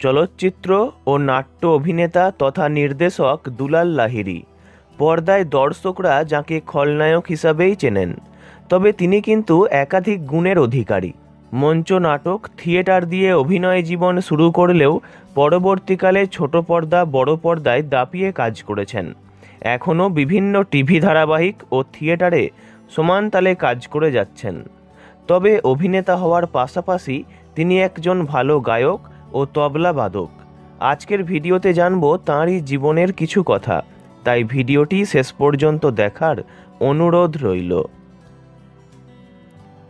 চলচ্চিত্র ও নাট্য অভিনেতা তথা নির্দেশক দুলাল লাহিড়ী। পর্দায় দর্শকরা যাকে খলনায়ক হিসাবেই চেনেন, তবে তিনি কিন্তু একাধিক গুণের অধিকারী। মঞ্চ নাটক, থিয়েটার দিয়ে অভিনয় জীবন শুরু করলেও পরবর্তীকালে ছোট পর্দা, বড় পর্দায় দাপিয়ে কাজ করেছেন। এখনও বিভিন্ন টিভি ধারাবাহিক ও থিয়েটারে সমান তালে কাজ করে যাচ্ছেন। তবে অভিনেতা হওয়ার পাশাপাশি তিনি একজন ভালো গায়ক ও তবলা বাদক। আজকের ভিডিওতে জানবো তাঁরই জীবনের কিছু কথা, তাই ভিডিওটি শেষ পর্যন্ত দেখার অনুরোধ রইল।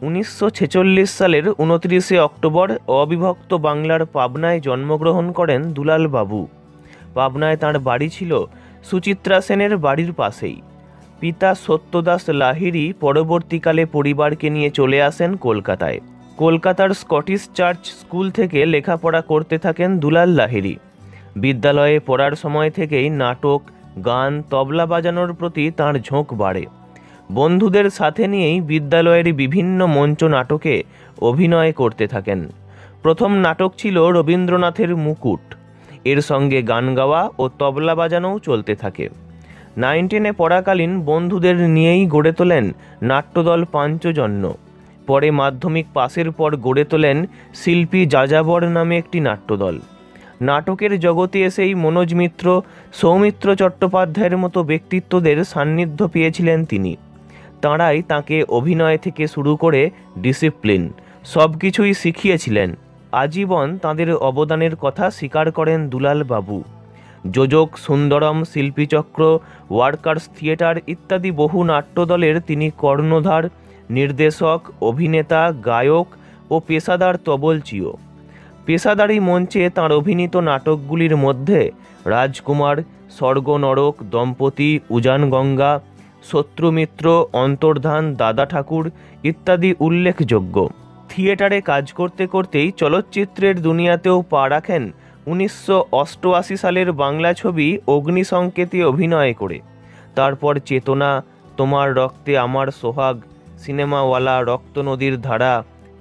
1946 সালের 29শে অক্টোবর অবিভক্ত বাংলার পাবনায় জন্মগ্রহণ করেন দুলাল বাবু। পাবনায় তাঁর বাড়ি ছিল সুচিত্রা সেনের বাড়ির পাশেই। পিতা সত্যদাস লাহিড়ী পরবর্তীকালে পরিবারকে নিয়ে চলে আসেন কলকাতায়। কলকাতার স্কটিশ চার্চ স্কুল থেকে লেখাপড়া করতে থাকেন দুলাল লাহিড়ী। বিদ্যালয়ে পড়ার সময় থেকেই নাটক, গান, তবলা বাজানোর প্রতি তাঁর ঝোঁক বাড়ে। বন্ধুদের সাথে নিয়েই বিদ্যালয়ের বিভিন্ন মঞ্চ নাটকে অভিনয় করতে থাকেন। প্রথম নাটক ছিল রবীন্দ্রনাথের মুকুট। এর সঙ্গে গান গাওয়া ও তবলা বাজানোও চলতে থাকে। 9-10 পড়াকালীন বন্ধুদের নিয়েই গড়ে তোলেন নাট্যদল পাঞ্চজন্য। পরে মাধ্যমিক পাশের পর গড়ে তোলেন শিল্পী যাযাবর নামে একটি নাট্যদল। নাটকের জগতে এসেই মনোজ মিত্র, সৌমিত্র চট্টোপাধ্যায়ের মতো ব্যক্তিত্বদের সান্নিধ্য পেয়েছিলেন তিনি। তাঁরাই তাঁকে অভিনয় থেকে শুরু করে ডিসিপ্লিন সব কিছুই শিখিয়েছিলেন। আজীবন তাঁদের অবদানের কথা স্বীকার করেন দুলাল বাবু। যোজক, সুন্দরম, শিল্পীচক্র, ওয়ার্কার্স থিয়েটার ইত্যাদি বহু নাট্যদলের তিনি কর্ণধার, নির্দেশক, অভিনেতা, গায়ক ও পেশাদার তবলচিও। পেশাদারি মঞ্চে তাঁর অভিনীত নাটকগুলির মধ্যে রাজকুমার, স্বর্গ নরক, দম্পতি, উজান গঙ্গা, শত্রুমিত্র, অন্তর্ধান, দাদা ঠাকুর ইত্যাদি উল্লেখযোগ্য। থিয়েটারে কাজ করতে করতেই চলচ্চিত্রের দুনিয়াতেও পা রাখেন 1988 সালের বাংলা ছবি অগ্নিসংকেতে অভিনয় করে। তারপর চেতনা, তোমার রক্তে আমার সোহাগ, সিনেমাওয়ালা, রক্ত নদীর ধারা,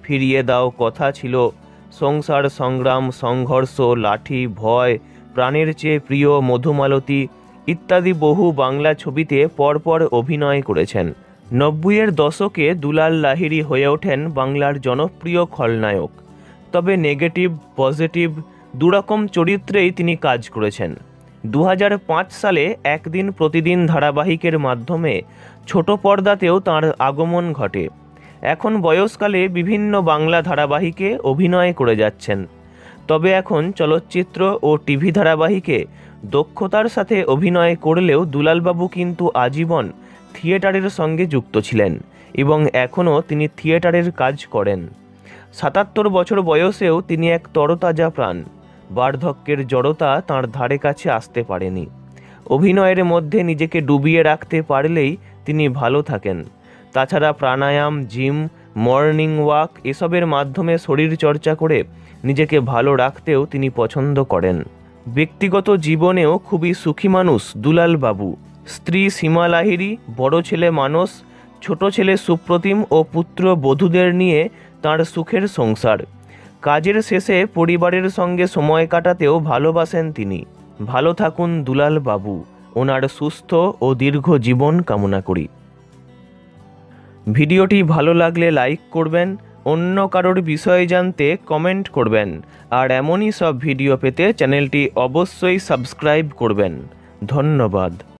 ফিরিয়ে দাও, কথা ছিল, সংসার সংগ্রাম, সংঘর্ষ, লাঠি, ভয়, প্রাণের চেয়ে প্রিয়, মধুমালতী ইত্যাদি বহু বাংলা ছবিতে পরপর অভিনয় করেছেন। 90-এর দশকে দুলাল লাহিড়ী হয়ে ওঠেন বাংলার জনপ্রিয় খলনায়ক। তবে নেগেটিভ, পজিটিভ দুরকম চরিত্রেই তিনি কাজ করেছেন। 2005 সালে একদিন প্রতিদিন ধারাবাহিকের মাধ্যমে ছোট পর্দাতেও তাঁর আগমন ঘটে। এখন বয়সকালে বিভিন্ন বাংলা ধারাবাহিকে অভিনয় করে যাচ্ছেন। তবে এখন চলচ্চিত্র ও টিভি ধারাবাহিকে দক্ষতার সাথে অভিনয় করলেও দুলালবাবু কিন্তু আজীবন থিয়েটারের সঙ্গে যুক্ত ছিলেন এবং এখনও তিনি থিয়েটারের কাজ করেন। 77 বছর বয়সেও তিনি এক তরতাজা প্রাণ। বার্ধক্যের জড়তা তাঁর ধারে কাছে আসতে পারেনি। অভিনয়ের মধ্যে নিজেকে ডুবিয়ে রাখতে পারলেই তিনি ভালো থাকেন। তাছাড়া প্রাণায়াম, জিম, মর্নিং ওয়াক এসবের মাধ্যমে শরীর চর্চা করে নিজেকে ভালো রাখতেও তিনি পছন্দ করেন। ব্যক্তিগত জীবনেও খুবই সুখী মানুষ দুলাল বাবু। স্ত্রী সীমা লাহিড়ী, বড় ছেলে মানস, ছোট ছেলে সুপ্রতিম ও পুত্র বধূদের নিয়ে তাঁর সুখের সংসার। কাজের শেষে পরিবারের সঙ্গে সময় কাটাতেও ভালোবাসেন তিনি। ভালো থাকুন দুলাল বাবু। ওনার সুস্থ ও দীর্ঘ জীবন কামনা করি। ভিডিওটি ভালো লাগলে লাইক করবেন, অন্য কারোর বিষয়ে জানতে কমেন্ট করবেন, আর এমনই সব ভিডিও পেতে চ্যানেলটি অবশ্যই সাবস্ক্রাইব করবেন। ধন্যবাদ।